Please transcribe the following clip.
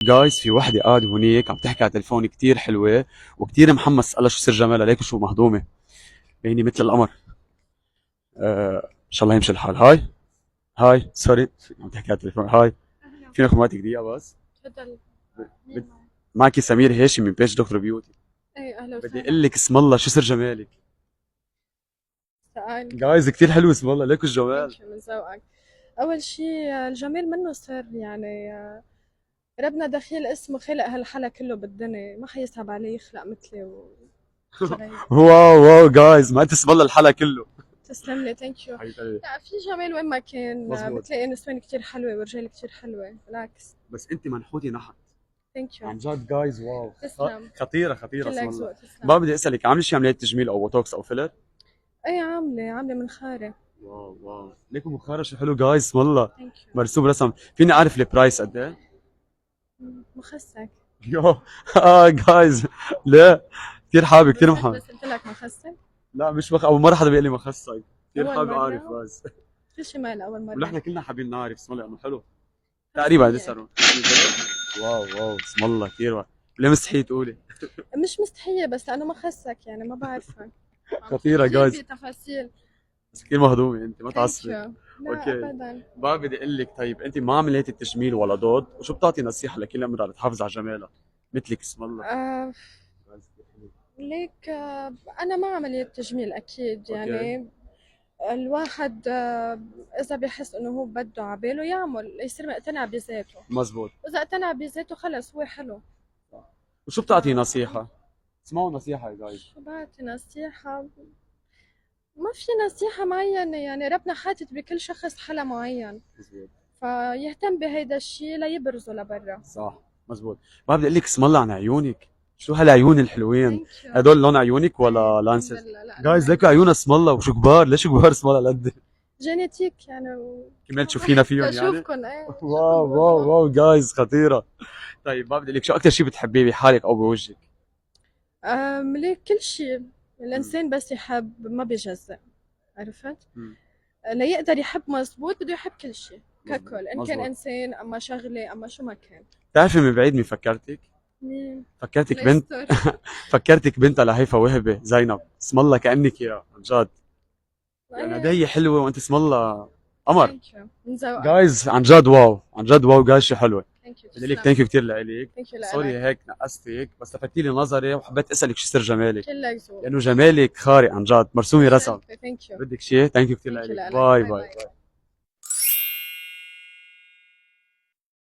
جايز في وحده قاعده هونيك عم تحكي على تليفون كتير حلوه وكتير محمس. الله شو سر جمالها، ليك شو مهضومه، بيني مثل القمر. ان شاء الله يمشي الحال. هاي سوري، عم تحكي على التليفون. هاي، أهلا فينا وسهلا. خدماتك دقيقه بس؟ تفضل. مين بد- معك؟ معك سمير هاشم من بيج دكتور بيوتي. ايه أهلا بدي وسهلا. اقول لك اسم الله شو سر جمالك. سؤال. جايز كتير حلو اسم الله، ليك الجمال. ثانك يو من ذوقك. أول شي الجمال منه سر يعني ربنا دخيل اسمه خلق هالحلا كله بالدنيا، ما حيصعب عليه يخلق مثلي وشي غيري. واو واو جايز، ما انت اسم الله الحلا كله. تسلم لي، ثانك يو. حبيبي. لا، في جمال وين ما كان، مزبوط. بتلاقي نسوان كتير حلوة ورجال كتير حلوة، بالعكس. بس انت منحوتي نحت. ثانك يو. عن جد جايز واو. تسلم. خطيره خطيره اسم كلك الله. ذوق، ما تسلم. بدي اسالك، عامله شي عمليه تجميل او بوتوكس او فيلر؟ ايه عاملة من خاري. واو واو، ليكم مخارج شو حلو جايز اسم الله. ثانك يو. مرسوم رسم. فيني اعرف البرايس قد ايه؟ مخسك. يو جايز. لا، كثير حابب كثير بس محمد. بس قلت لك مخسك. لا مش اول مره حدا بيقول لي مخصص. كثير أول حابب اعرف مرة. بس. شو شي مال أول مرة؟ ونحن كلنا حابين نعرف اسم الله لانه حلو. تقريبا قد 500. سعره؟ واو واو اسم الله كثير واو. ليه مستحي تقولي؟ مش مستحية بس لأنه ما خسك يعني ما بعرفك. خطيره كثير جايز. في تفاصيل. بس كثير مهضومه انت، ما ثانك تعصبي. يو. لا اوكي. أبدا. بقى بدي اقول لك، طيب انت ما عملتي التجميل ولا ضوض، وشو بتعطي نصيحه لكل امراه تحافظ على جمالها مثلك اسم الله؟ آه ليك أنا ما عملية تجميل أكيد اوكي. يعني. الواحد إذا بيحس إنه هو بده عباله يعمل يصير مقتنع بذاته. مزبوط. إذا اقتنع بذاته خلص هو حلو. وشو بتعطي نصيحة؟ اسمعوا نصيحة يا جايز. شو بعطي نصيحة؟ ما في نصيحة معينة يعني، ربنا حاطط بكل شخص حلا معين، مزبوط. فيهتم بهيدا الشيء ليبرزه لبرا. صح. مزبوط. ما بدي اقول لك اسم الله عن عيونك، شو هالعيون الحلوين. ثانك يو. هدول لون عيونك ايه ولا الحمد لانسز؟ لله. لا جايز انا لك عيون اسم الله وشو كبار، ليش كبار اسم الله لقد جينيتيك يعني كمان تشوفينا فيهم يعني. بشوفكم ايه شو واو بدكم واو والله. واو جايز خطيرة. طيب ما بدي اقول لك، شو اكثر شيء بتحبيه بحالك او بوجهك؟ مليك كل شيء. مم. الانسان بس يحب ما بيجزأ، عرفت؟ مم. ليقدر يحب مزبوط بده يحب كل شيء مزبوط ككل، ان كان مزبوط. انسان اما شغله اما شو ما كان. بتعرفي من بعيد مين فكرتك؟ مين؟ فكرتك الله بنت. يستر. فكرتك بنت لهيفا وهبة زينب، اسم الله كأنك يا عن جد. يعني ايه هدية حلوة وانت اسم الله قمر. ثانك يو من ذوقك. جايز عن جد واو، عن جد واو جايز شو حلوة. ثانك يو بدي لك تسلم. ثانك يو كثير لإلك. ثانك يو سوري لك. هيك نقصتك، بس لفتي لي نظري وحبيت اسألك شو سر جمالك. كلك ذوق. لأنه جمالك خارق عن جد، مرسومي رسم. ثانك يو. بدك شيء؟ ثانك يو كثير ثانك يو لإلك. لك. باي باي باي باي. باي.